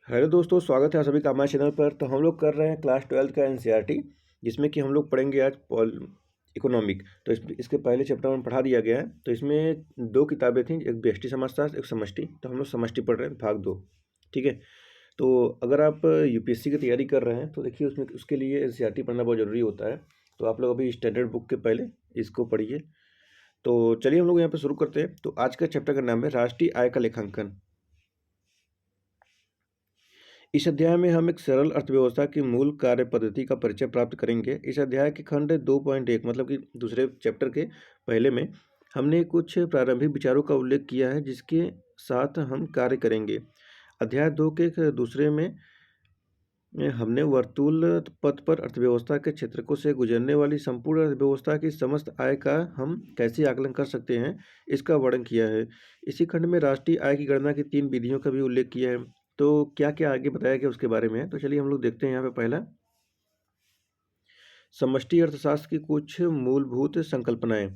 Hello दोस्तों, स्वागत है आप सभी का हमारे चैनल पर। तो हम लोग कर रहे हैं क्लास 12 का एनसीईआरटी, जिसमें कि हम लोग पढ़ेंगे आज पॉल इकोनॉमिक। तो इसके पहले चैप्टर में पढ़ा दिया गया है। तो इसमें दो किताबें थीं, एक व्यष्टि समाजशास्त्र, एक समष्टि। तो हम लोग समष्टि पढ़ रहे हैं, भाग 2। ठीक है। तो अगर आप यूपीएससी की तैयारी कर रहे हैं तो देखिए, उसमें उसके लिए एनसीईआरटी पढ़ना बहुत ज़रूरी होता है। तो आप लोग अभी स्टैंडर्ड बुक के पहले इसको पढ़िए। तो चलिए हम लोग यहाँ पर शुरू करते हैं। तो आज का चैप्टर का नाम है राष्ट्रीय आय का लेखांकन। इस अध्याय में हम एक सरल अर्थव्यवस्था की मूल कार्य पद्धति का परिचय प्राप्त करेंगे। इस अध्याय के खंड 2.1 मतलब कि दूसरे चैप्टर के पहले में हमने कुछ प्रारंभिक विचारों का उल्लेख किया है, जिसके साथ हम कार्य करेंगे। अध्याय 2 के दूसरे में हमने वर्तुल पथ पर अर्थव्यवस्था के क्षेत्रकों से गुजरने वाली संपूर्ण अर्थव्यवस्था की समस्त आय का हम कैसे आकलन कर सकते हैं, इसका वर्णन किया है। इसी खंड में राष्ट्रीय आय की गणना की 3 विधियों का भी उल्लेख किया है। तो क्या क्या आगे बताया गया उसके बारे में है। तो चलिए हम लोग देखते हैं। यहाँ पे पहला, समष्टि अर्थशास्त्र की कुछ मूलभूत संकल्पनाएं।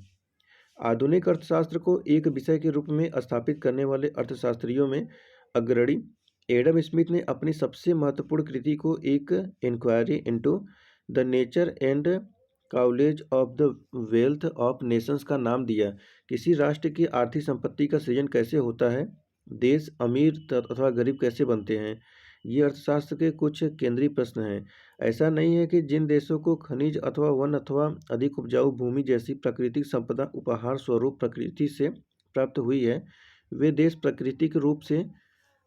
आधुनिक अर्थशास्त्र को एक विषय के रूप में स्थापित करने वाले अर्थशास्त्रियों में अग्रणी एडम स्मिथ ने अपनी सबसे महत्वपूर्ण कृति को एक inquiry into the nature and causes of the wealth of nations का नाम दिया। किसी राष्ट्र की आर्थिक संपत्ति का सृजन कैसे होता है, देश अमीर अथवा गरीब कैसे बनते हैं, ये अर्थशास्त्र के कुछ केंद्रीय प्रश्न हैं। ऐसा नहीं है कि जिन देशों को खनिज अथवा वन अथवा अधिक उपजाऊ भूमि जैसी प्राकृतिक संपदा उपहार स्वरूप प्रकृति से प्राप्त हुई है, वे देश प्राकृतिक रूप से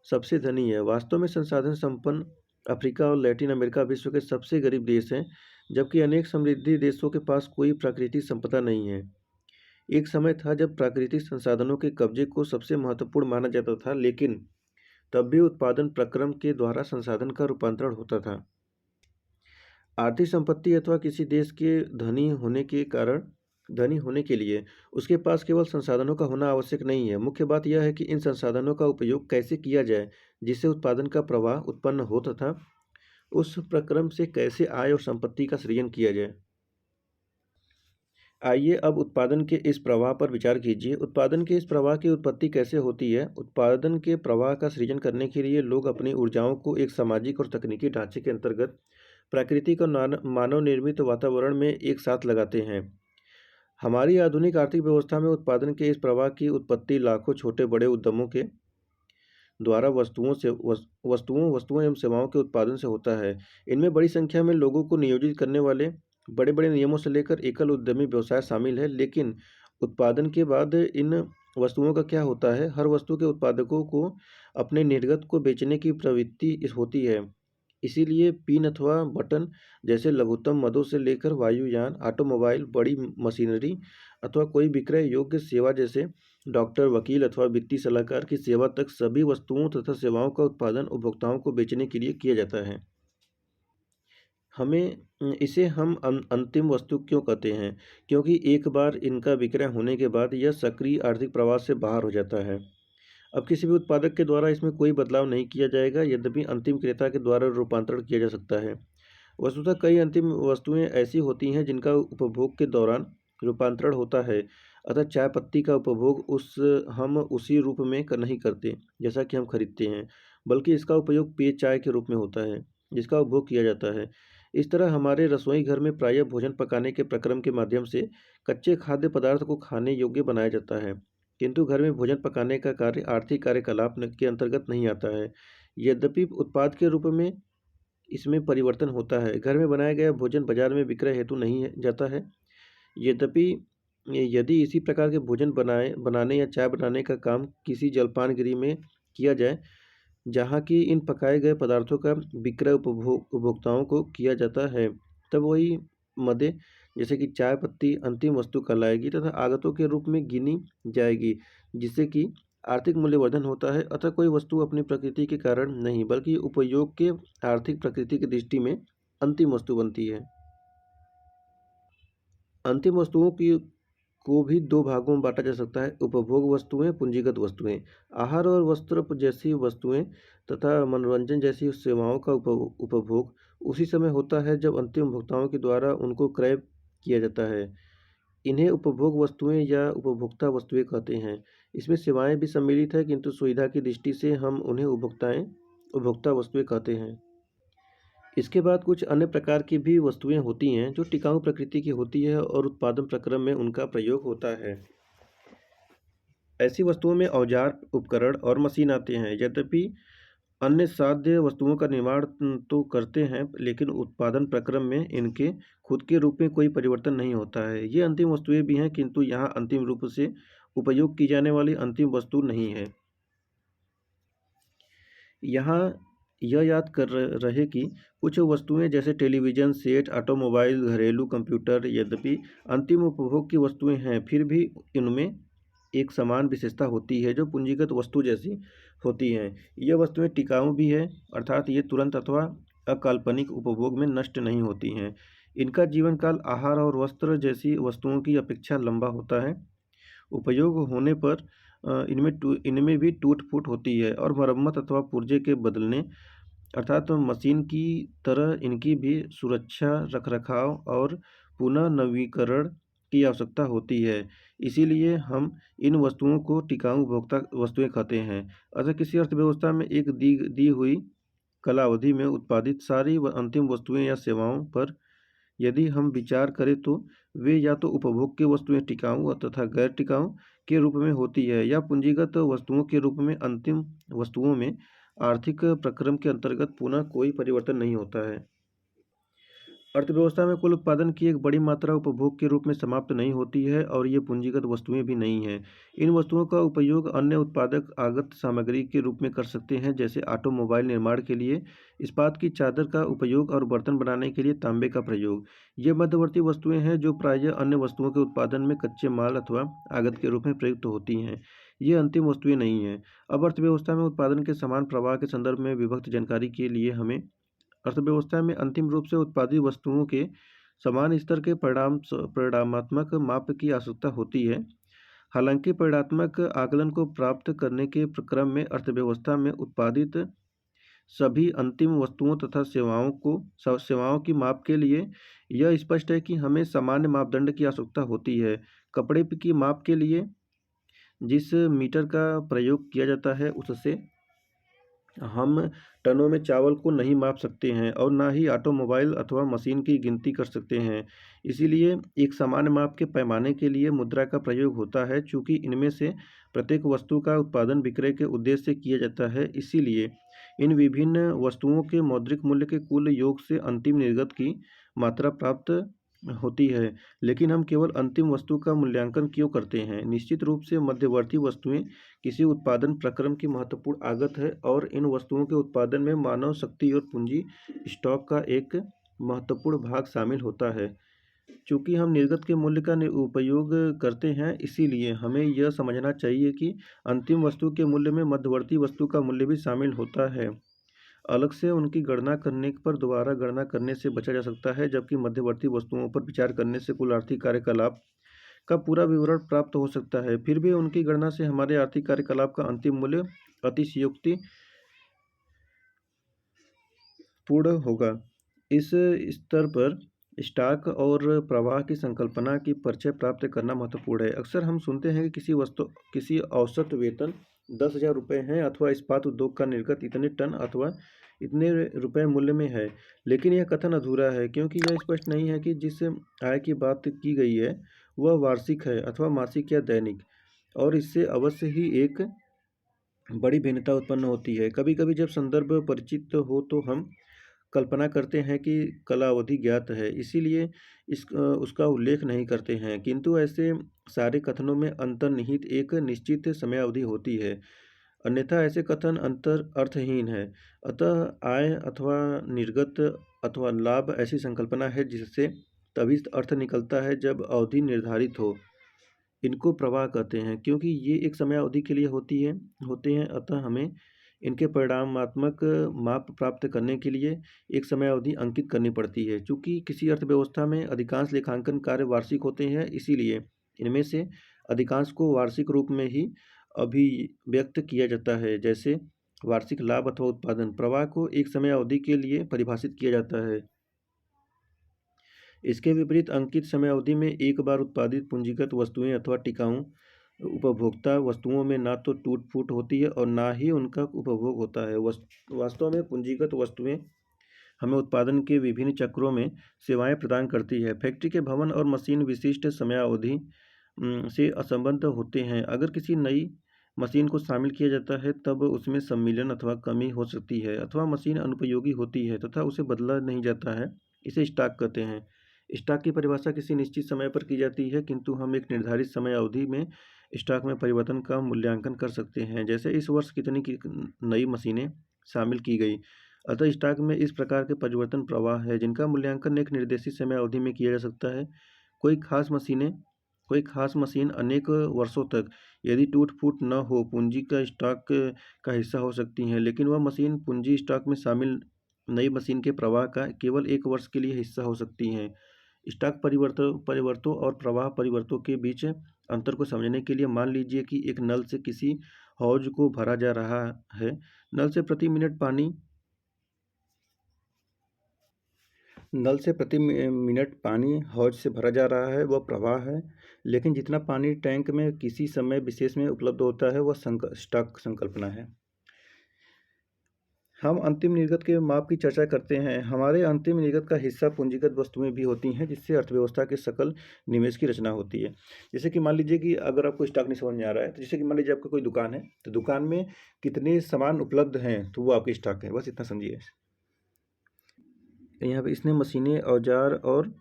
सबसे धनी है। वास्तव में संसाधन संपन्न अफ्रीका और लैटिन अमेरिका विश्व के सबसे गरीब देश हैं, जबकि अनेक समृद्धि देशों के पास कोई प्राकृतिक संपदा नहीं है। एक समय था जब प्राकृतिक संसाधनों के कब्जे को सबसे महत्वपूर्ण माना जाता था, लेकिन तब भी उत्पादन प्रक्रम के द्वारा संसाधन का रूपांतरण होता था। आर्थिक संपत्ति अथवा किसी देश के धनी होने के लिए उसके पास केवल संसाधनों का होना आवश्यक नहीं है। मुख्य बात यह है कि इन संसाधनों का उपयोग कैसे किया जाए, जिससे उत्पादन का प्रवाह उत्पन्न हो तथा उस प्रक्रम से कैसे आय और संपत्ति का सृजन किया जाए। आइए अब उत्पादन के इस प्रवाह पर विचार कीजिए। उत्पादन के इस प्रवाह की उत्पत्ति कैसे होती है। उत्पादन के प्रवाह का सृजन करने के लिए लोग अपनी ऊर्जाओं को एक सामाजिक और तकनीकी ढांचे के अंतर्गत प्राकृतिक और मानव निर्मित वातावरण में एक साथ लगाते हैं। हमारी आधुनिक आर्थिक व्यवस्था में उत्पादन के इस प्रवाह की उत्पत्ति लाखों छोटे बड़े उद्यमों के द्वारा वस्तुओं एवं सेवाओं के उत्पादन से होता है। इनमें बड़ी संख्या में लोगों को नियोजित करने वाले बड़े बड़े नियमों से लेकर एकल उद्यमी व्यवसाय शामिल है। लेकिन उत्पादन के बाद इन वस्तुओं का क्या होता है। हर वस्तु के उत्पादकों को अपने निर्गत को बेचने की प्रवृत्ति होती है। इसीलिए पिन अथवा बटन जैसे लघुत्तम मदों से लेकर वायुयान, ऑटोमोबाइल, बड़ी मशीनरी अथवा कोई विक्रय योग्य सेवा जैसे डॉक्टर, वकील अथवा वित्तीय सलाहकार की सेवा तक सभी वस्तुओं तथा सेवाओं का उत्पादन उपभोक्ताओं को बेचने के लिए किया जाता है। हम अंतिम वस्तु क्यों कहते हैं, क्योंकि एक बार इनका विक्रय होने के बाद यह सक्रिय आर्थिक प्रवाह से बाहर हो जाता है। अब किसी भी उत्पादक के द्वारा इसमें कोई बदलाव नहीं किया जाएगा, यद्यपि अंतिम क्रेता के द्वारा रूपांतरण किया जा सकता है। वस्तुतः कई अंतिम वस्तुएं ऐसी होती हैं जिनका उपभोग के दौरान रूपांतरण होता है। अतः चाय पत्ती का उपभोग हम उसी रूप में नहीं करते जैसा कि हम खरीदते हैं, बल्कि इसका उपयोग पेय चाय के रूप में होता है, जिसका उपभोग किया जाता है। इस तरह हमारे रसोई घर में प्रायः भोजन पकाने के प्रक्रम के माध्यम से कच्चे खाद्य पदार्थ को खाने योग्य बनाया जाता है, किंतु घर में भोजन पकाने का कार्य आर्थिक कार्यकलाप के अंतर्गत नहीं आता है। यद्यपि उत्पाद के रूप में इसमें परिवर्तन होता है। घर में बनाया गया भोजन बाजार में विक्रय हेतु नहीं जाता है। यद्यपि यदि इसी प्रकार के भोजन बनाने या चाय बनाने का काम किसी जलपानगृह में किया जाए, जहाँ की इन पकाए गए पदार्थों का विक्रय उपभोक्ताओं को किया जाता है, तब वही मदें जैसे कि चाय पत्ती अंतिम वस्तु कहलाएगी तथा आगतों के रूप में गिनी जाएगी, जिससे कि आर्थिक मूल्यवर्धन होता है। अतः कोई वस्तु अपनी प्रकृति के कारण नहीं, बल्कि उपयोग के आर्थिक प्रकृति की दृष्टि में अंतिम वस्तु बनती है। अंतिम वस्तुओं की को भी दो भागों में बांटा जा सकता है, उपभोग वस्तुएं, पूंजीगत वस्तुएं। आहार और वस्त्र जैसी वस्तुएं तथा मनोरंजन जैसी सेवाओं का उपभोग उसी समय होता है जब अंतिम भुगताओं के द्वारा उनको क्रय किया जाता है। इन्हें उपभोग वस्तुएं या उपभोक्ता वस्तुएं कहते हैं। इसमें सेवाएं भी सम्मिलित है, किंतु सुविधा की दृष्टि से हम उन्हें उपभोक्ताएं उपभोक्ता वस्तुएं कहते हैं। इसके बाद कुछ अन्य प्रकार की भी वस्तुएं होती हैं जो टिकाऊ प्रकृति की होती है और उत्पादन प्रक्रम में उनका प्रयोग होता है। ऐसी वस्तुओं में औजार, उपकरण और मशीन आते हैं। यद्यपि अन्य साध्य वस्तुओं का निर्माण तो करते हैं, लेकिन उत्पादन प्रक्रम में इनके खुद के रूप में कोई परिवर्तन नहीं होता है। ये अंतिम वस्तुएं भी हैं, किंतु यहाँ अंतिम रूप से उपयोग की जाने वाली अंतिम वस्तु नहीं है। यहाँ यह याद कर रहे कि कुछ वस्तुएं जैसे टेलीविज़न सेट, ऑटोमोबाइल, घरेलू कंप्यूटर यद्यपि अंतिम उपभोग की वस्तुएं हैं, फिर भी इनमें एक समान विशेषता होती है जो पूंजीगत वस्तु जैसी होती हैं। यह वस्तुएं टिकाऊ भी है, अर्थात ये तुरंत अथवा अकाल्पनिक उपभोग में नष्ट नहीं होती हैं। इनका जीवन काल आहार और वस्त्र जैसी वस्तुओं की अपेक्षा लंबा होता है। उपयोग होने पर इनमें भी टूट-फूट होती है और मरम्मत अथवा पुर्जे के बदलने अर्थात मशीन की तरह इनकी भी सुरक्षा, रखरखाव और पुनः नवीकरण की आवश्यकता होती है। इसीलिए हम इन वस्तुओं को टिकाऊ उपभोक्ता वस्तुएं कहते हैं। अतः किसी अर्थव्यवस्था में एक दी दी हुई कालावधि में उत्पादित सारी अंतिम वस्तुएं या सेवाओं पर यदि हम विचार करें तो वे या तो उपभोग की वस्तुएं टिकाऊ तथा गैर टिकाऊ के रूप में होती है या पूंजीगत वस्तुओं के रूप में। अंतिम वस्तुओं में आर्थिक प्रक्रम के अंतर्गत पुनः कोई परिवर्तन नहीं होता है। अर्थव्यवस्था में कुल उत्पादन की एक बड़ी मात्रा उपभोग के रूप में समाप्त नहीं होती है और ये पूंजीगत वस्तुएं भी नहीं हैं। इन वस्तुओं का उपयोग अन्य उत्पादक आगत सामग्री के रूप में कर सकते हैं, जैसे ऑटोमोबाइल निर्माण के लिए इस्पात की चादर का उपयोग और बर्तन बनाने के लिए तांबे का प्रयोग। ये मध्यवर्ती वस्तुएं हैं जो प्रायः अन्य वस्तुओं के उत्पादन में कच्चे माल अथवा आगत के रूप में प्रयुक्त होती हैं। ये अंतिम वस्तुएं नहीं हैं। अब अर्थव्यवस्था में उत्पादन के समान प्रवाह के संदर्भ में विभक्त जानकारी के लिए हमें अर्थव्यवस्था में अंतिम रूप से उत्पादित वस्तुओं के समान स्तर के परिमाणात्मक माप की आवश्यकता होती है। हालांकि परिमाणात्मक आकलन को प्राप्त करने के क्रम में अर्थव्यवस्था में उत्पादित सभी अंतिम वस्तुओं तथा सेवाओं की माप के लिए यह स्पष्ट है कि हमें सामान्य मापदंड की आवश्यकता होती है। कपड़े की माप के लिए जिस मीटर का प्रयोग किया जाता है उससे हम टनों में चावल को नहीं माप सकते हैं और ना ही ऑटोमोबाइल अथवा मशीन की गिनती कर सकते हैं। इसीलिए एक सामान्य माप के पैमाने के लिए मुद्रा का प्रयोग होता है। चूँकि इनमें से प्रत्येक वस्तु का उत्पादन विक्रय के उद्देश्य से किया जाता है, इसीलिए इन विभिन्न वस्तुओं के मौद्रिक मूल्य के कुल योग से अंतिम निर्गत की मात्रा प्राप्त होती है। लेकिन हम केवल अंतिम वस्तु का मूल्यांकन क्यों करते हैं? निश्चित रूप से मध्यवर्ती वस्तुएं किसी उत्पादन प्रक्रम की महत्वपूर्ण आगत है और इन वस्तुओं के उत्पादन में मानव शक्ति और पूंजी स्टॉक का एक महत्वपूर्ण भाग शामिल होता है। चूँकि हम निर्गत के मूल्य का उपयोग करते हैं, इसीलिए हमें यह समझना चाहिए कि अंतिम वस्तु के मूल्य में मध्यवर्ती वस्तु का मूल्य भी शामिल होता है। अलग से उनकी गणना करने पर दोबारा गणना करने से बचा जा सकता है, जबकि मध्यवर्ती वस्तुओं पर विचार करने से कुल आर्थिक कार्यकलाप का पूरा विवरण प्राप्त हो सकता है। फिर भी उनकी गणना से हमारे आर्थिक कार्यकलाप का अंतिम मूल्य अतिशयोक्ति पूर्ण होगा। इस स्तर पर स्टॉक और प्रवाह की संकल्पना की परिचय प्राप्त करना महत्वपूर्ण है। अक्सर हम सुनते हैं कि किसी औसत वेतन 10,000 रुपये हैं अथवा इस्पात उद्योग का निर्गत इतने टन अथवा इतने रुपये मूल्य में है। लेकिन यह कथन अधूरा है, क्योंकि यह स्पष्ट नहीं है कि जिस आय की बात की गई है वह वार्षिक है अथवा मासिक या दैनिक, और इससे अवश्य ही एक बड़ी भिन्नता उत्पन्न होती है। कभी कभी जब संदर्भ परिचित हो तो हम कल्पना करते हैं कि कालावधि ज्ञात है, इसीलिए उसका उल्लेख नहीं करते हैं, किंतु ऐसे सारे कथनों में अंतर्निहित एक निश्चित समयावधि होती है, अन्यथा ऐसे कथन अर्थहीन है। अतः आय अथवा निर्गत अथवा लाभ ऐसी संकल्पना है जिससे तभी अर्थ निकलता है जब अवधि निर्धारित हो। इनको प्रवाह कहते हैं, क्योंकि ये एक समयावधि के लिए होते हैं। अतः हमें इनके परिणामात्मक माप प्राप्त करने के लिए एक समयावधि अंकित करनी पड़ती है। चूँकि किसी अर्थव्यवस्था में अधिकांश लेखांकन कार्य वार्षिक होते हैं, इसीलिए इनमें से अधिकांश को वार्षिक रूप में ही अभिव्यक्त किया जाता है। जैसे वार्षिक लाभ अथवा उत्पादन प्रवाह को एक समयावधि के लिए परिभाषित किया जाता है। इसके विपरीत अंकित समयावधि में एक बार उत्पादित पूंजीगत वस्तुएं अथवा टिकाऊ उपभोक्ता वस्तुओं में ना तो टूट-फूट होती है और ना ही उनका उपभोग होता है। वास्तव में पूंजीगत वस्तुएँ हमें उत्पादन के विभिन्न चक्रों में सेवाएँ प्रदान करती है। फैक्ट्री के भवन और मशीन विशिष्ट समयावधि से असंबद्ध होते हैं। अगर किसी नई मशीन को शामिल किया जाता है तब उसमें सम्मिलन अथवा कमी हो सकती है अथवा मशीन अनुपयोगी होती है तथा उसे बदला नहीं जाता है। इसे स्टॉक कहते हैं। स्टॉक की परिभाषा किसी निश्चित समय पर की जाती है, किंतु हम एक निर्धारित समय अवधि में स्टॉक में परिवर्तन का मूल्यांकन कर सकते हैं। जैसे इस वर्ष कितनी की नई मशीनें शामिल की गई। अतः स्टॉक में इस प्रकार के परिवर्तन प्रवाह है जिनका मूल्यांकन एक निर्देशित समय अवधि में किया जा सकता है। कोई खास मशीनें कोई खास मशीन अनेक वर्षों तक यदि टूट-फूट न हो पूंजी का स्टॉक का हिस्सा हो सकती हैं, लेकिन वह मशीन पूंजी स्टॉक में शामिल नई मशीन के प्रवाह का केवल 1 वर्ष के लिए हिस्सा हो सकती हैं। स्टॉक परिवर्तों और प्रवाह परिवर्तों के बीच अंतर को समझने के लिए मान लीजिए कि एक नल से किसी हौज को भरा जा रहा है। नल से प्रति मिनट पानी हौज से भरा जा रहा है, वह प्रवाह है। लेकिन जितना पानी टैंक में किसी समय विशेष में उपलब्ध होता है, वह स्टॉक संकल्पना है। हम अंतिम निर्गत के माप की चर्चा करते हैं। हमारे अंतिम निर्गत का हिस्सा पूंजीगत वस्तुएं भी होती हैं, जिससे अर्थव्यवस्था के सकल निवेश की रचना होती है। जैसे कि मान लीजिए कि अगर आपको स्टॉक नहीं समझ में आ रहा है, तो जैसे कि मान लीजिए आपका कोई दुकान है, तो दुकान में कितने सामान उपलब्ध हैं, तो वो आपकी स्टॉक है। बस इतना समझिए। यहाँ पे इसने मशीनें, औजार और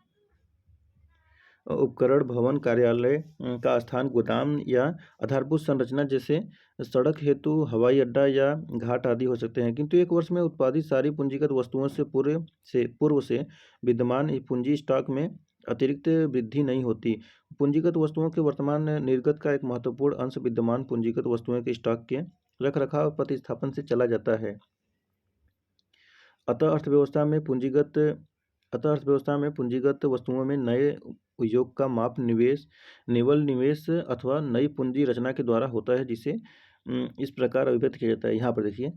उपकरण, भवन, कार्यालय का स्थान, गोदाम या आधारभूत संरचना जैसे सड़क हेतु हवाई अड्डा या घाट आदि हो सकते हैं। किंतु एक वर्ष में उत्पादित सारी पूंजीगत वस्तुओं से पूर्व से विद्यमान पूंजी स्टॉक में अतिरिक्त वृद्धि नहीं होती। पूंजीगत वस्तुओं के वर्तमान निर्गत का एक महत्वपूर्ण अंश विद्यमान पूंजीगत वस्तुओं के स्टॉक के रखरखाव और प्रतिस्थापन से चला जाता है। अतः अर्थव्यवस्था में पूंजीगत वस्तुओं में नए उपयोग का माप निवल निवेश अथवा नई पूंजी रचना के द्वारा होता है, जिसे इस प्रकार अभिव्यक्त किया जाता है। यहाँ पर देखिए,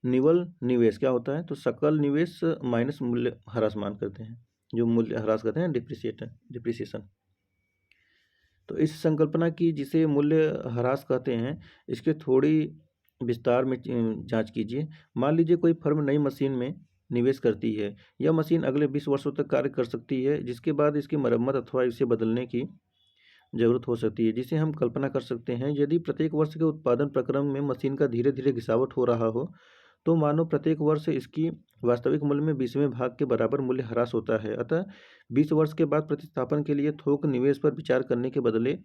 निवल निवेश क्या होता है, तो सकल निवेश माइनस मूल्य ह्रास मान करते हैं, जो मूल्य ह्रास करते हैं डिप्रिसिएशन। तो इस संकल्पना की जिसे मूल्य ह्रास कहते हैं, इसके थोड़ी विस्तार में जांच कीजिए। मान लीजिए कोई फर्म नई मशीन में निवेश करती है। यह मशीन अगले 20 वर्षों तक कार्य कर सकती है, जिसके बाद इसकी मरम्मत अथवा इसे बदलने की जरूरत हो सकती है, जिसे हम कल्पना कर सकते हैं। यदि प्रत्येक वर्ष के उत्पादन प्रक्रम में मशीन का धीरे धीरे घिसावट हो रहा हो, तो मानो प्रत्येक वर्ष इसकी वास्तविक मूल्य में 20वें भाग के बराबर मूल्य ह्रास होता है। अतः 20 वर्ष के बाद प्रतिस्थापन के लिए थोक निवेश पर विचार करने के बदले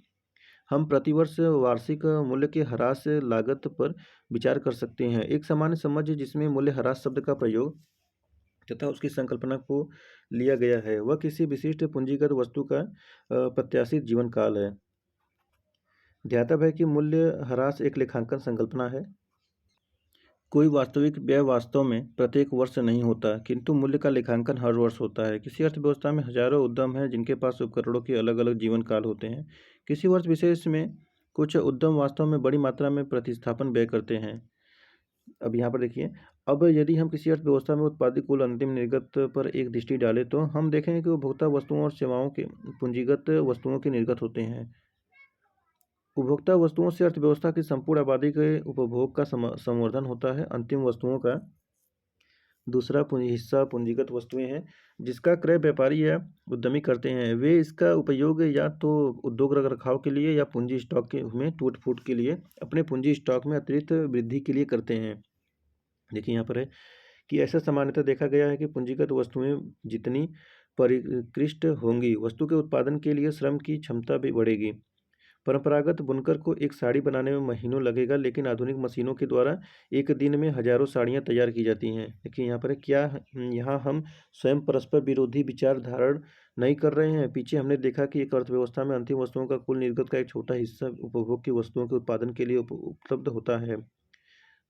हम प्रतिवर्ष वार्षिक मूल्य के ह्रास लागत पर विचार कर सकते हैं। एक सामान्य समझ जिसमें मूल्य ह्रास शब्द का प्रयोग तथा उसकी संकल्पना को लिया गया है, वह किसी विशिष्ट पूंजीगत वस्तु का प्रत्याशित जीवन काल है। ध्यातव्य है कि मूल्य ह्रास एक लेखांकन संकल्पना है। कोई वास्तविक व्यय वास्तव में प्रत्येक वर्ष नहीं होता, किंतु मूल्य का लेखांकन हर वर्ष होता है। किसी अर्थव्यवस्था में हजारों उद्यम हैं जिनके पास उपकरणों के अलग अलग जीवन काल होते हैं। किसी वर्ष विशेष में कुछ उद्यम वास्तव में बड़ी मात्रा में प्रतिस्थापन व्यय करते हैं। अब यहाँ पर देखिए, अब यदि हम किसी अर्थव्यवस्था में उत्पादित कुल अंतिम निर्गत पर एक दृष्टि डालें, तो हम देखेंगे कि उपभोक्ता वस्तुओं और सेवाओं के पूंजीगत वस्तुओं के निर्गत होते हैं। उपभोक्ता वस्तुओं से अर्थव्यवस्था की संपूर्ण आबादी के उपभोग का संवर्धन होता है। अंतिम वस्तुओं का दूसरा हिस्सा पूंजीगत वस्तुएं हैं, जिसका क्रय व्यापारी या उद्यमी करते हैं। वे इसका उपयोग या तो उद्योग रखरखाव के लिए या पूंजी स्टॉक में टूट फूट के लिए अपने पूंजी स्टॉक में अतिरिक्त वृद्धि के लिए करते हैं। देखिए यहाँ पर है कि ऐसा सामान्यतः देखा गया है कि पूंजीगत वस्तुएं जितनी परिष्कृत होंगी, वस्तु के उत्पादन के लिए श्रम की क्षमता भी बढ़ेगी। परंपरागत बुनकर को एक साड़ी बनाने में महीनों लगेगा, लेकिन आधुनिक मशीनों के द्वारा एक दिन में हजारों साड़ियाँ तैयार की जाती हैं। देखिए यहाँ पर क्या यहाँ हम स्वयं परस्पर विरोधी विचार धारण नहीं कर रहे हैं। पीछे हमने देखा कि एक अर्थव्यवस्था में अंतिम वस्तुओं का कुल निर्गत का एक छोटा हिस्सा उपभोग की वस्तुओं के उत्पादन के लिए उपलब्ध होता है।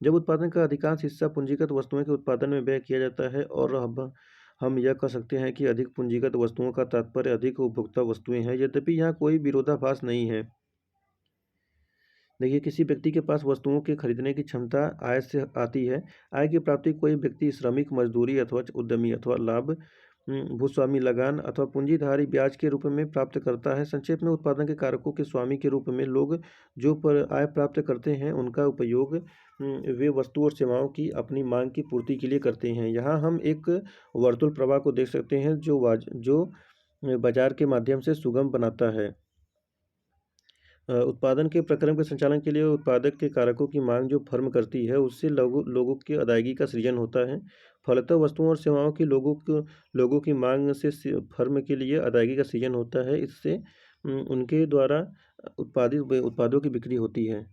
जब उत्पादन का अधिकांश हिस्सा पूंजीगत वस्तुओं के उत्पादन में व्यय किया जाता है, और अब हम यह कह सकते हैं कि अधिक पूंजीगत वस्तुओं का तात्पर्य अधिक उपभोक्ता वस्तुएं हैं। यद्यपि यहाँ कोई विरोधाभास नहीं है। देखिए, किसी व्यक्ति के पास वस्तुओं के खरीदने की क्षमता आय से आती है। आय की प्राप्ति कोई व्यक्ति श्रमिक, मजदूरी अथवा उद्यमी अथवा लाभ भूस्वामी लगान अथवा पूंजीधारी ब्याज के रूप में प्राप्त करता है। संक्षेप में उत्पादन के कारकों के स्वामी के रूप में लोग जो पर आय प्राप्त करते हैं उनका उपयोग वे वस्तु और सेवाओं की अपनी मांग की पूर्ति के लिए करते हैं। यहाँ हम एक वर्तुल प्रवाह को देख सकते हैं जो बाजार के माध्यम से सुगम बनाता है। उत्पादन के प्रक्रम के संचालन के लिए उत्पादक के कारकों की मांग जो फर्म करती है उससे लोगों की अदायगी का सृजन होता है। फलतः वस्तुओं और सेवाओं की लोगों की मांग से फर्म के लिए अदायगी का सृजन होता है। इससे उनके द्वारा उत्पादित उत्पादों की बिक्री होती है।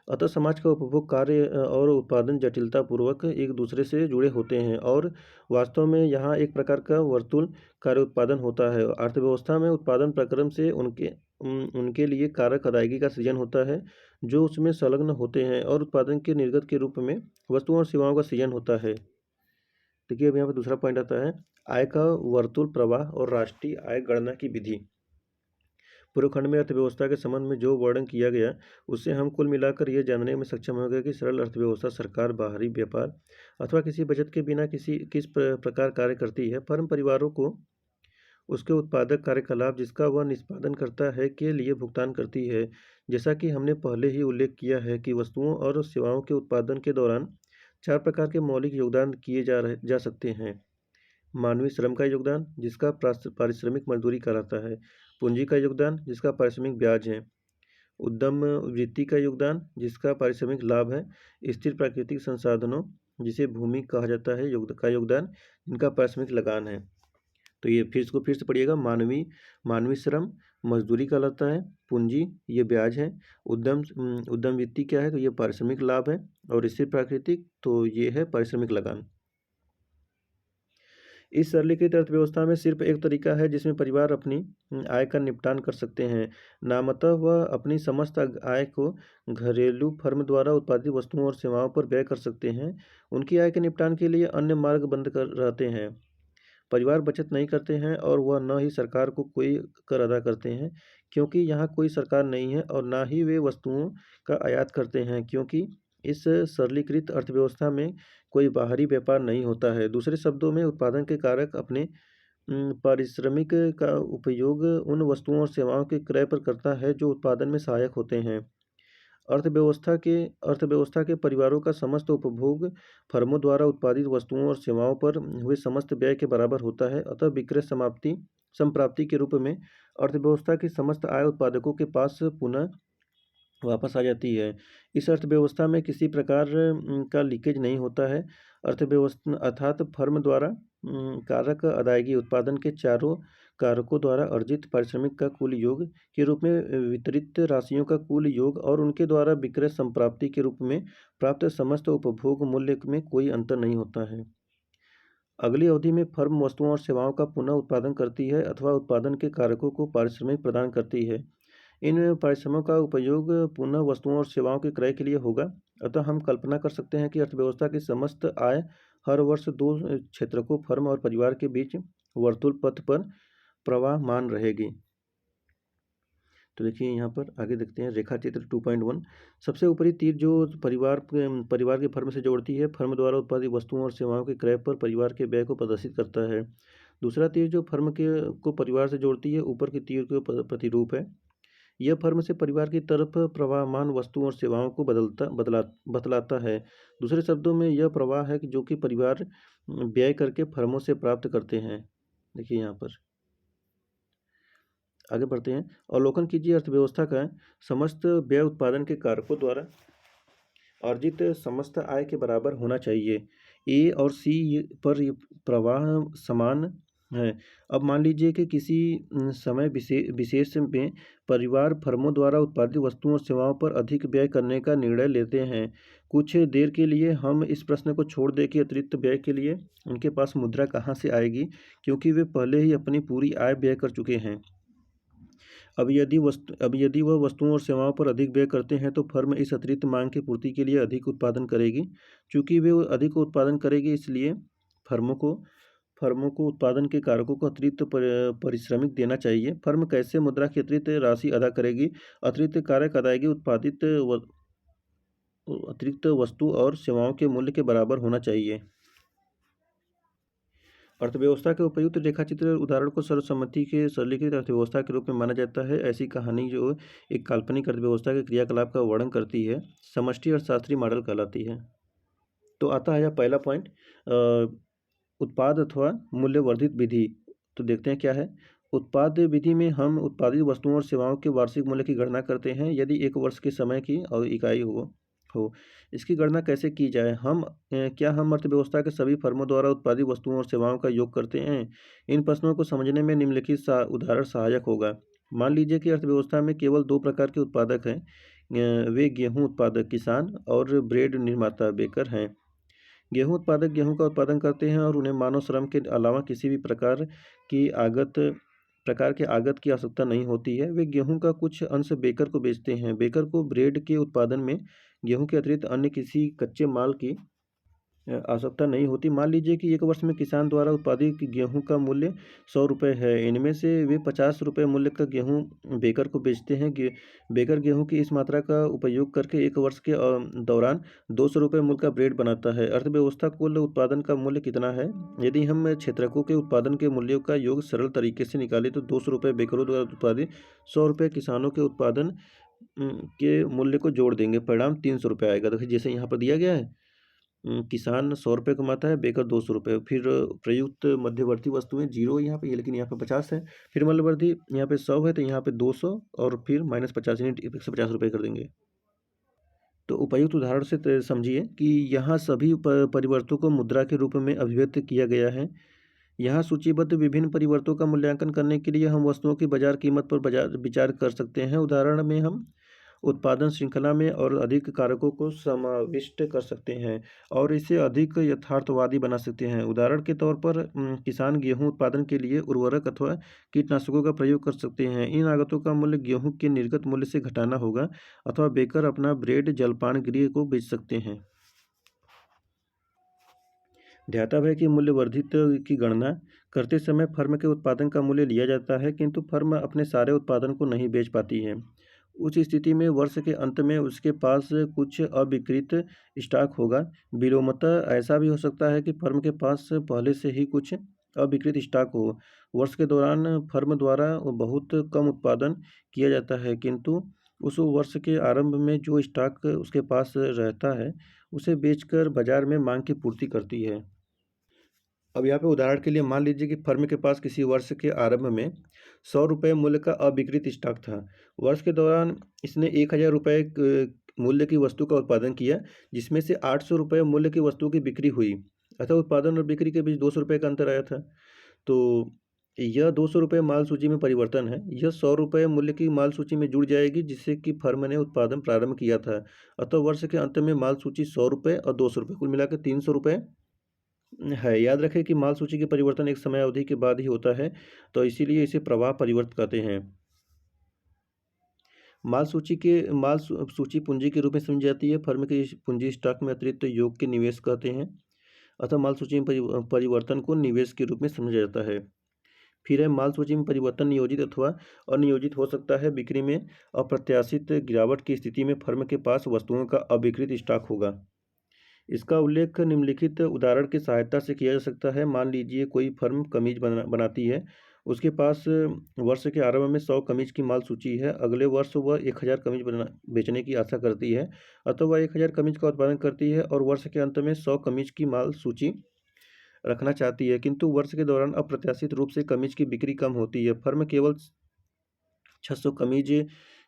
अतः समाज का उपभोग कार्य और उत्पादन जटिलतापूर्वक एक दूसरे से जुड़े होते हैं और वास्तव में यहाँ एक प्रकार का वर्तुल कार्य उत्पादन होता है। अर्थव्यवस्था में उत्पादन प्रक्रम से उनके लिए कारक अदायगी का सृजन होता है जो उसमें संलग्न होते हैं और उत्पादन के निर्गत के रूप में वस्तुओं और सेवाओं का सृजन होता है। देखिए अब यहाँ पर दूसरा पॉइंट आता है आय का वर्तुल प्रवाह और राष्ट्रीय आय गणना की विधि। पूर्व खंड में अर्थव्यवस्था के संबंध में जो वर्णन किया गया उससे हम कुल मिलाकर यह जानने में सक्षम हो गए कि सरल अर्थव्यवस्था सरकार बाहरी व्यापार अथवा किसी बचत के बिना किस प्रकार कार्य करती है। फर्म परिवारों को उसके उत्पादक कार्यकलाप जिसका वह निष्पादन करता है के लिए भुगतान करती है। जैसा कि हमने पहले ही उल्लेख किया है कि वस्तुओं और सेवाओं के उत्पादन के दौरान चार प्रकार के मौलिक योगदान किए जा सकते हैं। मानवीय श्रम का योगदान जिसका पारिश्रमिक मजदूरी कहलाता है। पूंजी का योगदान जिसका पारिश्रमिक ब्याज है। उद्यम वृत्ति का योगदान जिसका पारिश्रमिक लाभ है। स्थिर प्राकृतिक संसाधनों जिसे भूमि कहा जाता है का योगदान जिनका पारिश्रमिक लगान है। तो ये फिर से पढ़िएगा। मानवीय श्रम मजदूरी कहलाता है। पूंजी ये ब्याज है। उद्यम वृत्ति क्या है तो ये पारिश्रमिक लाभ है। और स्थिर प्राकृतिक तो ये है पारिश्रमिक लगान। इस सरलीकृत अर्थव्यवस्था में सिर्फ एक तरीका है जिसमें परिवार अपनी आय का निपटान कर सकते हैं। नामतः वह अपनी समस्त आय को घरेलू फर्म द्वारा उत्पादित वस्तुओं और सेवाओं पर व्यय कर सकते हैं। उनकी आय के निपटान के लिए अन्य मार्ग बंद कर रहते हैं। परिवार बचत नहीं करते हैं और वह न ही सरकार को कोई कर अदा करते हैं क्योंकि यहाँ कोई सरकार नहीं है और ना ही वे वस्तुओं का आयात करते हैं क्योंकि इस सरलीकृत अर्थव्यवस्था में कोई बाहरी व्यापार नहीं होता है। दूसरे शब्दों में उत्पादन के कारक अपने पारिश्रमिक का उपयोग उन वस्तुओं और सेवाओं के क्रय पर करता है जो उत्पादन में सहायक होते हैं। अर्थव्यवस्था के परिवारों का समस्त उपभोग फर्मों द्वारा उत्पादित वस्तुओं और सेवाओं पर हुए समस्त व्यय के बराबर होता है। अतः विक्रय संप्राप्ति के रूप में अर्थव्यवस्था की समस्त आय उत्पादकों के पास पुनः वापस आ जाती है। इस अर्थव्यवस्था में किसी प्रकार का लीकेज नहीं होता है। अर्थव्यवस्था अर्थात फर्म द्वारा कारक अदायगी उत्पादन के चारों कारकों द्वारा अर्जित पारिश्रमिक का कुल योग के रूप में वितरित राशियों का कुल योग और उनके द्वारा विक्रय संप्राप्ति के रूप में प्राप्त समस्त उपभोग मूल्य में कोई अंतर नहीं होता है। अगली अवधि में फर्म वस्तुओं और सेवाओं का पुनः उत्पादन करती है अथवा उत्पादन के कारकों को पारिश्रमिक प्रदान करती है। इन पारिश्रमों का उपयोग पुनः वस्तुओं और सेवाओं के क्रय के लिए होगा। अतः हम कल्पना कर सकते हैं कि अर्थव्यवस्था की समस्त आय हर वर्ष दो क्षेत्रकों फर्म और परिवार के बीच वर्तुल पथ पर प्रवाहमान रहेगी। तो देखिए यहाँ पर आगे देखते हैं रेखा चित्र 2.1। सबसे ऊपरी तीर जो परिवार के फर्म से जोड़ती है फर्म द्वारा उत्पादित वस्तुओं और सेवाओं के क्रय पर परिवार के व्यय को प्रदर्शित करता है। दूसरा तीर जो फर्म को परिवार से जोड़ती है ऊपर की तीर के प्रतिरूप है। यह फर्म से परिवार की तरफ प्रवाहमान वस्तुओं और सेवाओं को बतलाता है। दूसरे शब्दों में यह प्रवाह है जो कि परिवार व्यय करके फर्मों से प्राप्त करते हैं। देखिए यहाँ पर आगे बढ़ते हैं। अवलोकन कीजिए अर्थव्यवस्था का समस्त व्यय उत्पादन के कारकों द्वारा अर्जित समस्त आय के बराबर होना चाहिए। ए और सी पर प्रवाह समान है। अब मान लीजिए कि किसी समय विशेष में परिवार फर्मों द्वारा उत्पादित वस्तुओं और सेवाओं पर अधिक व्यय करने का निर्णय लेते हैं। कुछ देर के लिए हम इस प्रश्न को छोड़ दें कि अतिरिक्त व्यय के लिए उनके पास मुद्रा कहाँ से आएगी क्योंकि वे पहले ही अपनी पूरी आय व्यय कर चुके हैं। अब यदि वह वस्तुओं और सेवाओं पर अधिक व्यय करते हैं तो फर्म इस अतिरिक्त मांग की पूर्ति के लिए अधिक उत्पादन करेगी। चूंकि वे अधिक उत्पादन करेगी इसलिए फर्मों को उत्पादन के कारकों को अतिरिक्त पारिश्रमिक देना चाहिए। फर्म कैसे मुद्रा की अतिरिक्त राशि अदा करेगी? अतिरिक्त कारक अदायगी अतिरिक्त वस्तु और सेवाओं के मूल्य के बराबर होना चाहिए। अर्थव्यवस्था के उपयुक्त रेखाचित्र उदाहरण को सर्वसम्मति के सरलीकृत अर्थव्यवस्था के रूप में माना जाता है। ऐसी कहानी जो एक काल्पनिक अर्थव्यवस्था के क्रियाकलाप का वर्णन करती है, समष्टि अर्थशास्त्री मॉडल कहलाती है। तो आता है यह पहला पॉइंट, उत्पाद अथवा मूल्य वर्धित विधि। तो देखते हैं क्या है। उत्पाद विधि में हम उत्पादित वस्तुओं और सेवाओं के वार्षिक मूल्य की गणना करते हैं यदि 1 वर्ष के समय की और इकाई हो। इसकी गणना कैसे की जाए? क्या हम अर्थव्यवस्था के सभी फर्मों द्वारा उत्पादित वस्तुओं और सेवाओं का योग करते हैं? इन प्रश्नों को समझने में निम्नलिखित उदाहरण सहायक होगा। मान लीजिए कि अर्थव्यवस्था में केवल 2 प्रकार के उत्पादक हैं। वे गेहूँ उत्पादक किसान और ब्रेड निर्माता बेकर हैं। गेहूँ उत्पादक गेहूँ का उत्पादन करते हैं और उन्हें मानव श्रम के अलावा किसी भी प्रकार के आगत की आवश्यकता नहीं होती है। वे गेहूँ का कुछ अंश बेकर को बेचते हैं। बेकर को ब्रेड के उत्पादन में गेहूँ के अतिरिक्त अन्य किसी कच्चे माल की आवश्यकता नहीं होती। मान लीजिए कि 1 वर्ष में किसान द्वारा उत्पादित गेहूँ का मूल्य 100 रुपये है। इनमें से वे 50 रुपये मूल्य का गेहूँ बेकर को बेचते हैं। बेकर गेहूँ की इस मात्रा का उपयोग करके 1 वर्ष के दौरान 200 रुपये मूल्य का ब्रेड बनाता है। अर्थव्यवस्था कुल उत्पादन का मूल्य कितना है? यदि हम क्षेत्रकों के उत्पादन के मूल्यों का योग सरल तरीके से निकालें तो 200 रुपये बेकरों द्वारा उत्पादित 100 रुपये किसानों के उत्पादन के मूल्य को जोड़ देंगे, परिणाम 300 रुपये आएगा। देखिए जैसे यहाँ पर दिया गया है, किसान 100 रुपये कमाता है, बेकर 200 रुपये। फिर प्रयुक्त मध्यवर्ती वस्तुएं 0 यहाँ पे, लेकिन यहाँ पे 50 है। फिर मूल्यवर्धी यहाँ पे 100 है तो यहाँ पे 200 और फिर -50 यानी 150 रुपये कर देंगे। तो उपयुक्त उदाहरण से समझिए कि यहाँ सभी परिवर्तों को मुद्रा के रूप में अभिव्यक्त किया गया है। यहाँ सूचीबद्ध विभिन्न परिवर्तों का मूल्यांकन करने के लिए हम वस्तुओं की बाजार कीमत पर विचार कर सकते हैं। उदाहरण में हम उत्पादन श्रृंखला में और अधिक कारकों को समाविष्ट कर सकते हैं और इसे अधिक यथार्थवादी बना सकते हैं। उदाहरण के तौर पर किसान गेहूं उत्पादन के लिए उर्वरक अथवा कीटनाशकों का प्रयोग कर सकते हैं। इन लागतों का मूल्य गेहूं के निर्गत मूल्य से घटाना होगा अथवा बेकर अपना ब्रेड जलपान गृह को बेच सकते हैं। ध्यातव्य है कि मूल्य वर्धित की गणना करते समय फर्म के उत्पादन का मूल्य लिया जाता है, किंतु फर्म अपने सारे उत्पादन को नहीं बेच पाती है। उस स्थिति में वर्ष के अंत में उसके पास कुछ अविक्रय स्टॉक होगा। विलोमतः ऐसा भी हो सकता है कि फर्म के पास पहले से ही कुछ अविक्रय स्टॉक हो। वर्ष के दौरान फर्म द्वारा बहुत कम उत्पादन किया जाता है, किंतु उस वर्ष के आरंभ में जो स्टॉक उसके पास रहता है उसे बेचकर बाजार में मांग की पूर्ति करती है। अब यहाँ पे उदाहरण के लिए मान लीजिए कि फर्म के पास किसी वर्ष के आरंभ में 100 रुपये मूल्य का अविक्रय स्टॉक था। वर्ष के दौरान इसने 1000 रुपये मूल्य की वस्तु का उत्पादन किया, जिसमें से 800 रुपये मूल्य की वस्तु की बिक्री हुई। अतः उत्पादन और बिक्री के बीच 200 रुपये का अंतर आया था। तो यह 200 रुपये माल सूची में परिवर्तन है। यह 100 रुपये मूल्य की माल सूची में जुड़ जाएगी जिससे कि फर्म ने उत्पादन प्रारंभ किया था। अतः वर्ष के अंत में माल सूची 100 रुपये और 200 रुपये कुल मिलाकर 300 रुपये है। याद रखें कि माल सूची के परिवर्तन एक समय अवधि के बाद ही होता है, तो इसीलिए इसे प्रवाह परिवर्तन कहते हैं। माल सूची पूंजी के रूप में समझी जाती है। फर्म के पूंजी स्टॉक में अतिरिक्त योग के निवेश कहते हैं। अतः माल सूची में परिवर्तन को निवेश के रूप में समझा जाता है। फिर है माल सूची में परिवर्तन नियोजित अथवा अनियोजित हो सकता है। बिक्री में अप्रत्याशित गिरावट की स्थिति में फर्म के पास वस्तुओं का अविक्रय स्टॉक होगा। इसका उल्लेख निम्नलिखित उदाहरण की सहायता से किया जा सकता है। मान लीजिए कोई फर्म कमीज बनाती है। उसके पास वर्ष के आरंभ में 100 कमीज की माल सूची है। अगले वर्ष वह 1000 कमीज बेचने की आशा करती है। अतः वह 1000 कमीज का उत्पादन करती है और वर्ष के अंत में 100 कमीज की माल सूची रखना चाहती है, किंतु वर्ष के दौरान अप्रत्याशित रूप से कमीज की बिक्री कम होती है। फर्म केवल 600 कमीज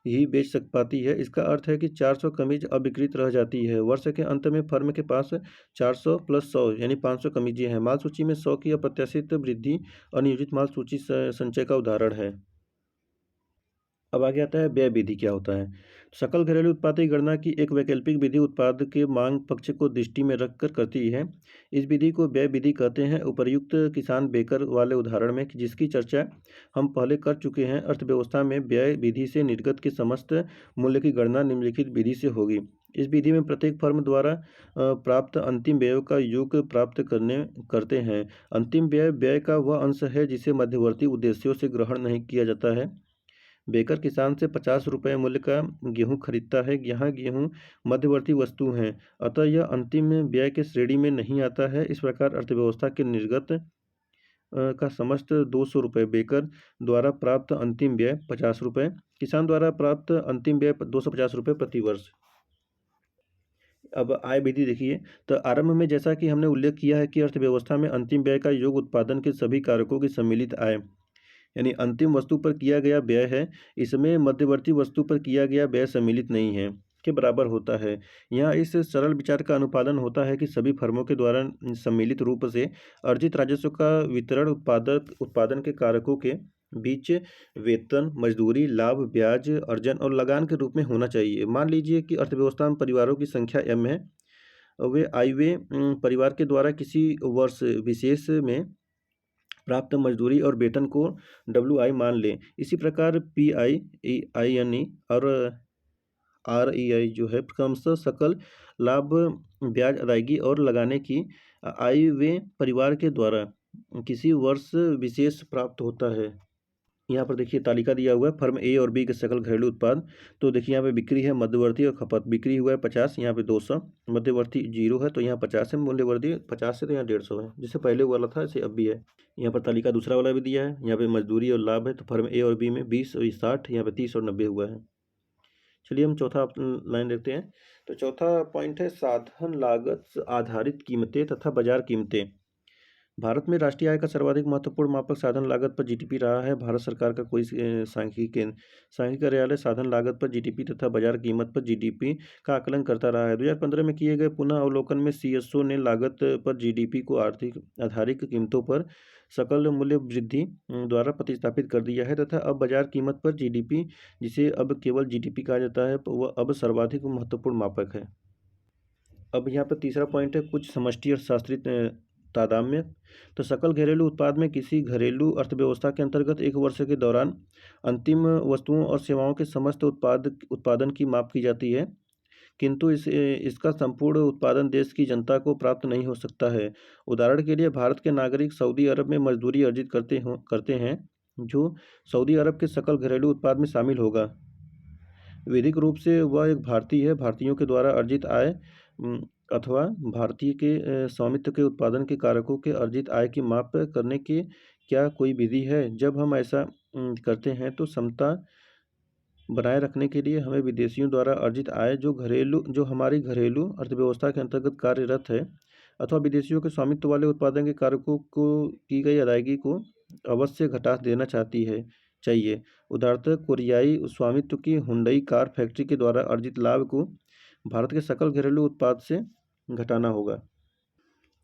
ही बेच पाती है। इसका अर्थ है कि 400 कमीज अविक्रय रह जाती है। वर्ष के अंत में फर्म के पास 400 + 100 यानी 500 कमीजें हैं। माल सूची में 100 की अप्रत्याशित वृद्धि अनियोजित माल सूची संचय का उदाहरण है। अब आगे आता है व्यय विधि क्या होता है। सकल घरेलू उत्पाद की गणना की एक वैकल्पिक विधि उत्पाद के मांग पक्ष को दृष्टि में रखकर करती है। इस विधि को व्यय विधि कहते हैं। उपर्युक्त किसान बेकर वाले उदाहरण में जिसकी चर्चा हम पहले कर चुके हैं, अर्थव्यवस्था में व्यय विधि से निर्गत के समस्त मूल्य की गणना निम्नलिखित विधि से होगी। इस विधि में प्रत्येक फर्म द्वारा प्राप्त अंतिम व्ययों का योग प्राप्त करते हैं। अंतिम व्यय का वह अंश है जिसे मध्यवर्ती उद्देश्यों से ग्रहण नहीं किया जाता है। बेकर किसान से 50 रुपये मूल्य का गेहूं खरीदता है। यहाँ गेहूं मध्यवर्ती वस्तु हैं, अतः यह अंतिम व्यय के श्रेणी में नहीं आता है। इस प्रकार अर्थव्यवस्था के निर्गत का समस्त ₹200 बेकर द्वारा प्राप्त अंतिम व्यय ₹50, किसान द्वारा प्राप्त अंतिम व्यय ₹250 प्रति वर्ष। अब आय विधि देखिए, तो आरंभ में जैसा कि हमने उल्लेख किया है कि अर्थव्यवस्था में अंतिम व्यय का योग उत्पादन के सभी कारकों की सम्मिलित आय, यानी अंतिम वस्तु पर किया गया व्यय है, इसमें मध्यवर्ती वस्तु पर किया गया व्यय सम्मिलित नहीं है, के बराबर होता है। यहाँ इस सरल विचार का अनुपालन होता है कि सभी फर्मों के द्वारा सम्मिलित रूप से अर्जित राजस्व का वितरण उत्पादन के कारकों के बीच वेतन, मजदूरी, लाभ, ब्याज, अर्जन और लगान के रूप में होना चाहिए। मान लीजिए कि अर्थव्यवस्था में परिवारों की संख्या m है, वे आयव्यय परिवार के द्वारा किसी वर्ष विशेष में प्राप्त मजदूरी और वेतन को WI मान लें। इसी प्रकार PI, INE और REI जो है क्रमशः सकल लाभ, ब्याज अदायगी और लगाने की आय व्यय परिवार के द्वारा किसी वर्ष विशेष प्राप्त होता है। यहाँ पर देखिए तालिका दिया हुआ है फर्म ए और बी के सकल घरेलू उत्पाद। तो देखिए यहाँ पे बिक्री है, मध्यवर्ती और खपत। बिक्री हुआ है 50, यहाँ पे 200, मध्यवर्ती 0 है तो यहाँ 50 है, मूल्यवर्ती 50 है तो यहाँ 150 है, जिससे पहले वाला था ऐसे अब भी है। यहाँ पर तालिका दूसरा वाला भी दिया है, यहाँ पे मजदूरी और लाभ है, तो फर्म ए और बी में 20 और 60, यहाँ पे 30 और 90 हुआ है। चलिए हम चौथा लाइन देखते हैं। तो चौथा पॉइंट है साधन लागत आधारित कीमतें तथा बाजार कीमतें। भारत में राष्ट्रीय आय का सर्वाधिक महत्वपूर्ण मापक साधन लागत पर जीडीपी रहा है। भारत सरकार का कोई सांख्यिकी कार्यालय साधन लागत पर जीडीपी तथा बाजार कीमत पर जीडीपी का आकलन करता रहा है। 2015 में किए गए पुनः अवलोकन में सीएसओ ने लागत पर जीडीपी को आर्थिक आधारित कीमतों पर सकल मूल्य वृद्धि द्वारा प्रतिस्थापित कर दिया है तथा अब बाजार कीमत पर जीडीपी, जिसे अब केवल जीडीपी कहा जाता है, वह अब सर्वाधिक महत्वपूर्ण मापक है। अब यहाँ पर तीसरा पॉइंट है कुछ समष्टि और शास्त्रीय तादात्म्य। तो सकल घरेलू उत्पाद में किसी घरेलू अर्थव्यवस्था के अंतर्गत एक वर्ष के दौरान अंतिम वस्तुओं और सेवाओं के समस्त उत्पादन की माप की जाती है, किंतु इसका संपूर्ण उत्पादन देश की जनता को प्राप्त नहीं हो सकता है। उदाहरण के लिए भारत के नागरिक सऊदी अरब में मजदूरी अर्जित करते हैं, जो सऊदी अरब के सकल घरेलू उत्पाद में शामिल होगा। वैधिक रूप से वह एक भारतीय है। भारतीयों के द्वारा अर्जित आय अथवा भारतीय के स्वामित्व के उत्पादन के कारकों के अर्जित आय की माप करने की क्या कोई विधि है? जब हम ऐसा करते हैं तो समता बनाए रखने के लिए हमें विदेशियों द्वारा अर्जित आय जो हमारी घरेलू अर्थव्यवस्था के अंतर्गत कार्यरत है अथवा विदेशियों के स्वामित्व वाले उत्पादन के कारकों को की गई अदायगी को अवश्य घटा देना चाहिए। उदाहरणतः कोरियाई स्वामित्व की हुंडई कार फैक्ट्री के द्वारा अर्जित लाभ को भारत के सकल घरेलू उत्पाद से घटाना होगा।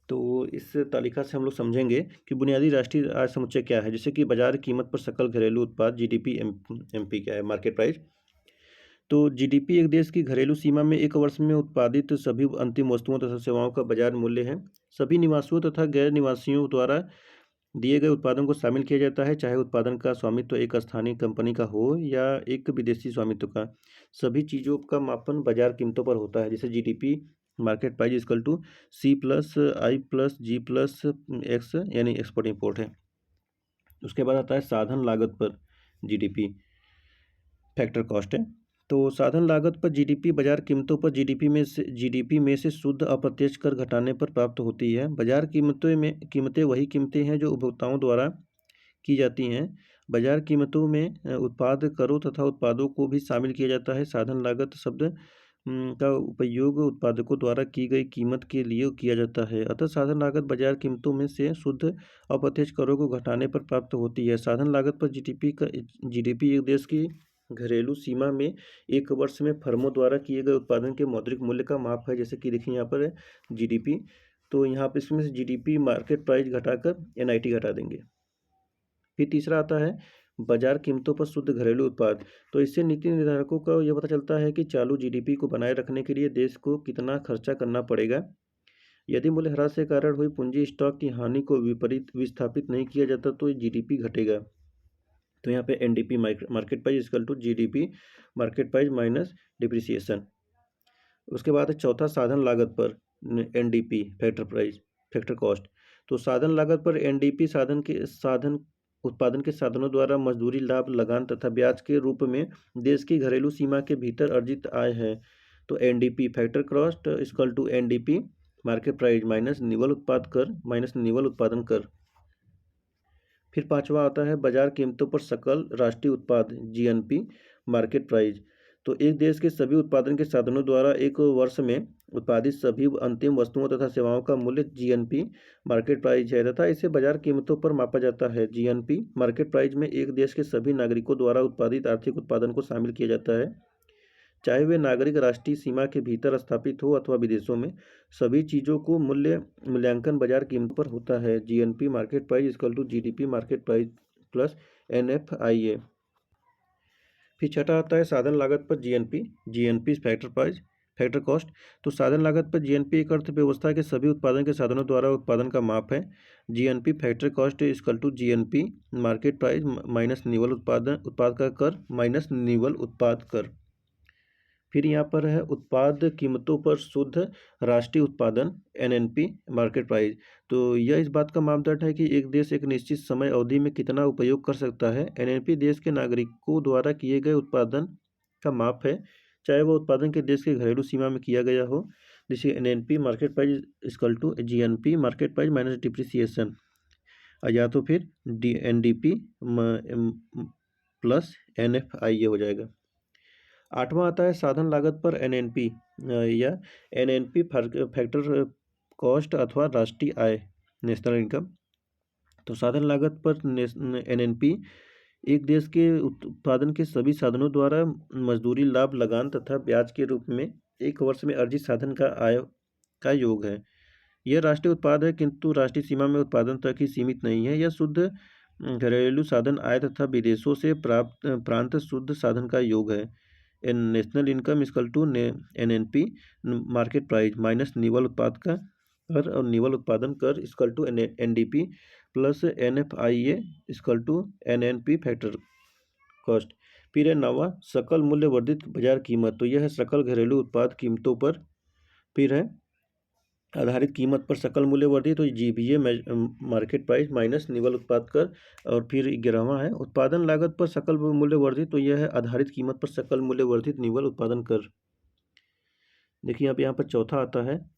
तो इस तालिका से हम लोग समझेंगे कि बुनियादी राष्ट्रीय आय समुच्चय क्या है, जैसे कि बाजार कीमत पर सकल घरेलू उत्पाद जीडीपी, एमपी क्या है, मार्केट प्राइस। तो जीडीपी एक देश की घरेलू सीमा में एक वर्ष में उत्पादित सभी अंतिम वस्तुओं तथा सेवाओं का बाजार मूल्य है। सभी निवासियों तथा गैर निवासियों द्वारा दिए गए उत्पादन को शामिल किया जाता है, चाहे उत्पादन का स्वामित्व एक स्थानीय कंपनी का हो या एक विदेशी स्वामित्व का। सभी चीज़ों का मापन बाजार कीमतों पर होता है, जैसे GDP market price equal to C+I+G+X, यानी एक्सपोर्ट इंपोर्ट है। उसके बाद आता है साधन लागत पर जीडीपी फैक्टर कॉस्ट है। तो साधन लागत पर जीडीपी बाजार कीमतों पर जीडीपी में से शुद्ध अप्रत्यक्ष कर घटाने पर प्राप्त होती है। बाजार कीमतें वही कीमतें हैं जो उपभोक्ताओं द्वारा की जाती हैं। बाजार कीमतों में उत्पाद करों तथा उत्पादों को भी शामिल किया जाता है। साधन लागत शब्द का उपयोग उत्पादकों द्वारा की गई कीमत के लिए किया जाता है। अतः साधन लागत बाजार कीमतों में से शुद्ध अप्रत्यक्ष करों को घटाने पर प्राप्त होती है। साधन लागत पर जीडीपी एक देश की घरेलू सीमा में एक वर्ष में फर्मों द्वारा किए गए उत्पादन के मौद्रिक मूल्य का माप है। जैसे कि देखिए यहाँ पर है जीडीपी, तो यहाँ पर इसमें से जीडीपी मार्केट प्राइस घटाकर एनआईटी घटा देंगे। फिर तीसरा आता है बाजार कीमतों पर शुद्ध घरेलू उत्पाद। तो इससे नीति निर्धारकों को यह पता चलता है कि चालू जीडीपी को बनाए रखने के लिए देश को कितना खर्चा करना पड़ेगा। यदि मूल्यह्रास के कारण हुई पूंजी स्टॉक की हानि को विस्थापित नहीं किया जाता तो जीडीपी घटेगा। तो यहाँ पे NDP market price equal to GDP market price minus depreciation. उसके बाद है चौथा साधन लागत पर एनडीपी फैक्टर कॉस्ट। तो साधन लागत पर एनडीपी उत्पादन के साधनों द्वारा मजदूरी, लाभ, लगान तथा ब्याज के रूप में देश की घरेलू सीमा के भीतर अर्जित आय है। तो NDP factor cost equal to NDP market price minus निवल उत्पादन कर। फिर पाँचवा आता है बाजार कीमतों पर सकल राष्ट्रीय उत्पाद जीएनपी मार्केट प्राइस। तो एक देश के सभी उत्पादन के साधनों द्वारा एक वर्ष में उत्पादित सभी अंतिम वस्तुओं तथा सेवाओं का मूल्य जीएनपी मार्केट प्राइस है तथा इसे बाजार कीमतों पर मापा जाता है। जीएनपी मार्केट प्राइस में एक देश के सभी नागरिकों द्वारा उत्पादित आर्थिक उत्पादन को शामिल किया जाता है, चाहे वे नागरिक राष्ट्रीय सीमा के भीतर स्थापित हो अथवा विदेशों में। सभी चीज़ों को मूल्यांकन बाजार कीमत पर होता है। GNP market price equal to GDP market price plus NFIA. फिर छठा आता है साधन लागत पर GNP. GNP factor price factor cost. तो साधन लागत पर जीएनपी एक अर्थव्यवस्था के सभी उत्पादन के साधनों द्वारा उत्पादन का माप है। GNP factor cost equal to GNP market price minus निवल उत्पाद का कर माइनस निवल उत्पाद कर। फिर यहाँ पर है उत्पाद कीमतों पर शुद्ध राष्ट्रीय उत्पादन एनएनपी मार्केट प्राइस। तो यह इस बात का मापदंड है कि एक देश एक निश्चित समय अवधि में कितना उपयोग कर सकता है। एनएनपी देश के नागरिकों द्वारा किए गए उत्पादन का माप है, चाहे वह उत्पादन के देश के घरेलू सीमा में किया गया हो। जैसे NNP market price equal to GNP market price minus depreciation, या तो फिर एनडीपी प्लस एनएफआईए हो जाएगा। आठवां आता है साधन लागत पर एनएनपी या एनएनपी फैक्टर कॉस्ट अथवा राष्ट्रीय आय नेशनल इनकम। तो साधन लागत पर एनएनपी एक देश के उत्पादन के सभी साधनों द्वारा मजदूरी लाभ लगान तथा ब्याज के रूप में एक वर्ष में अर्जित साधन का आय का योग है। यह राष्ट्रीय उत्पाद है किंतु राष्ट्रीय सीमा में उत्पादन तक ही सीमित नहीं है। यह शुद्ध घरेलू साधन आय तथा विदेशों से प्राप्त प्रांत शुद्ध साधन का योग है। National income equal to NNP market price minus निवल उत्पाद का कर और निवल उत्पादन कर equal to NDP plus NFIA equal to NNP factor cost. फिर है नवा सकल मूल्य वर्धित बाजार कीमत। तो यह है सकल घरेलू उत्पाद कीमतों पर फिर है आधारित कीमत पर सकल मूल्य वर्धित। तो जीबीए मार्केट प्राइस माइनस निवल उत्पाद कर। और फिर 11वां है उत्पादन लागत पर सकल मूल्य वर्धित। तो यह है आधारित कीमत पर सकल मूल्य वर्धित निवल उत्पादन कर। देखिए अब यहाँ पर चौथा आता है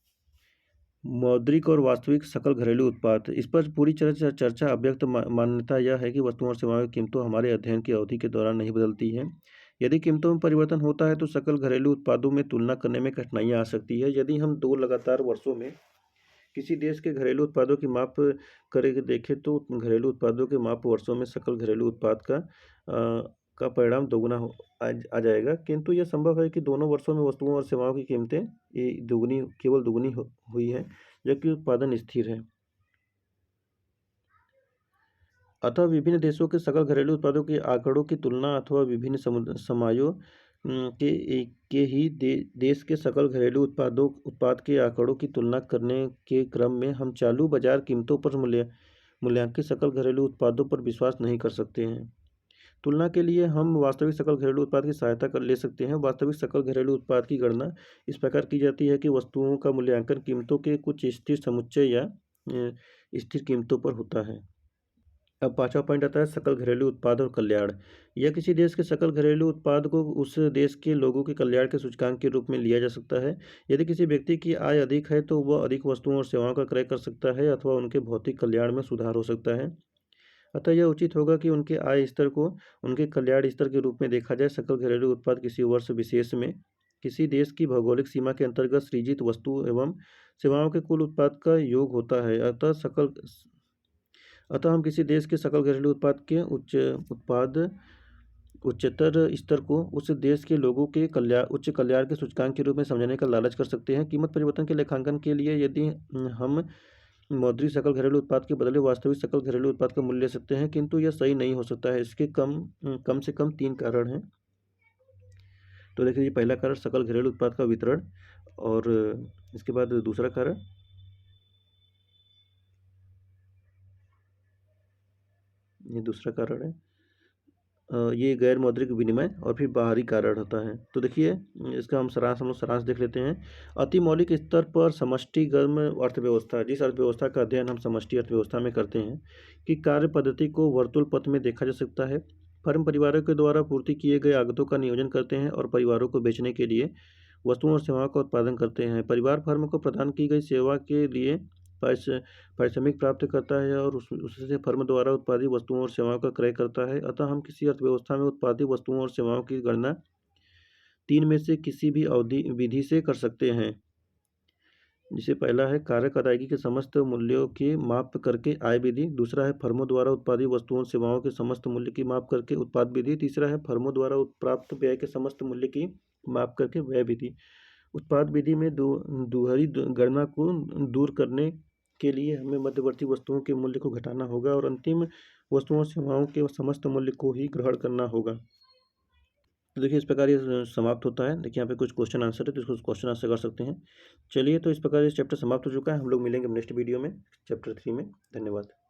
मौद्रिक और वास्तविक सकल घरेलू उत्पाद। इस पर पूरी चर्चा अव्यक्त मान्यता यह है कि वस्तुओं और सेवाओं की कीमतों हमारे अध्ययन की अवधि के दौरान नहीं बदलती है। यदि कीमतों में परिवर्तन होता है तो सकल घरेलू उत्पादों में तुलना करने में कठिनाइयाँ आ सकती है। यदि हम 2 लगातार वर्षों में किसी देश के घरेलू उत्पादों की माप करके देखें तो घरेलू उत्पादों के माप वर्षों में सकल घरेलू उत्पाद का परिणाम दोगुना आ जाएगा। किंतु यह संभव है कि दोनों वर्षों में वस्तुओं और सेवाओं की कीमतें केवल दुगुनी हुई है जबकि उत्पादन स्थिर है। अतः विभिन्न देशों के सकल घरेलू उत्पादों के आंकड़ों की तुलना अथवा विभिन्न समायों देश के सकल घरेलू उत्पाद के आंकड़ों की तुलना करने के क्रम में हम चालू बाजार कीमतों पर मूल्यांकित सकल घरेलू उत्पादों पर विश्वास नहीं कर सकते हैं। तुलना के लिए हम वास्तविक सकल घरेलू उत्पाद की सहायता कर ले सकते हैं। वास्तविक सकल घरेलू उत्पाद की गणना इस प्रकार की जाती है कि वस्तुओं का मूल्यांकन कीमतों के कुछ स्थिर समुच्चय या स्थिर कीमतों पर होता है। अब 5वां पॉइंट आता है सकल घरेलू उत्पाद और कल्याण। यह किसी देश के सकल घरेलू उत्पाद को उस देश के लोगों के कल्याण के सूचकांक के रूप में लिया जा सकता है। यदि किसी व्यक्ति की आय अधिक है तो वह अधिक वस्तुओं और सेवाओं का क्रय कर सकता है अथवा उनके भौतिक कल्याण में सुधार हो सकता है। अतः यह उचित होगा कि उनके आय स्तर को उनके कल्याण स्तर के रूप में देखा जाए। सकल घरेलू उत्पाद किसी वर्ष विशेष में किसी देश की भौगोलिक सीमा के अंतर्गत सृजित वस्तु एवं सेवाओं के कुल उत्पाद का योग होता है। अतः हम किसी देश के सकल घरेलू उत्पाद के उच्चतर स्तर को उस देश के लोगों के उच्च कल्याण के सूचकांक के रूप में समझने का लालच कर सकते हैं। कीमत परिवर्तन के लेखांकन के लिए यदि हम मौद्रिक सकल घरेलू उत्पाद के बदले वास्तविक सकल घरेलू उत्पाद का मूल्य ले सकते हैं, किंतु यह सही नहीं हो सकता है। इसके कम से कम 3 कारण हैं। तो देखिए पहला कारण सकल घरेलू उत्पाद का वितरण, और इसके बाद दूसरा कारण है ये गैर मौद्रिक विनिमय, और फिर बाहरी कारण होता है। तो देखिए इसका हम लोग सारांश देख लेते हैं। अति मौलिक स्तर पर समष्टिगत अर्थव्यवस्था, जिस अर्थव्यवस्था का अध्ययन हम समष्टि अर्थव्यवस्था में करते हैं, कि कार्य पद्धति को वर्तुल पथ में देखा जा सकता है। फर्म परिवारों के द्वारा पूर्ति किए गए आगतों का नियोजन करते हैं और परिवारों को बेचने के लिए वस्तुओं और सेवाओं का उत्पादन करते हैं। परिवार फर्म को प्रदान की गई सेवा के लिए पारिश्रमिक प्राप्त करता है और उससे फर्म द्वारा उत्पादित वस्तुओं और सेवाओं का क्रय करता है। अतः हम किसी अर्थव्यवस्था में उत्पादित वस्तुओं और सेवाओं की गणना 3 में से किसी भी अवधि विधि से कर सकते हैं। जिसे पहला है कारक अदायगी के समस्त मूल्यों की माप करके आय विधि, दूसरा है फर्मों द्वारा उत्पादित वस्तुओं और सेवाओं के समस्त मूल्य की माप करके उत्पाद विधि, तीसरा है फर्मों द्वारा प्राप्त व्यय के समस्त मूल्य की माप करके व्यय विधि। उत्पाद विधि में दुहरी गणना को दूर करने के लिए हमें मध्यवर्ती वस्तुओं के मूल्य को घटाना होगा और अंतिम वस्तुओं और सेवाओं के समस्त मूल्य को ही ग्रहण करना होगा। तो देखिए इस प्रकार ये समाप्त होता है। देखिए यहाँ पे कुछ क्वेश्चन आंसर है, तो इसको क्वेश्चन आंसर कर सकते हैं। चलिए, तो इस प्रकार ये चैप्टर समाप्त हो चुका है। हम लोग मिलेंगे नेक्स्ट वीडियो में चैप्टर 3 में। धन्यवाद।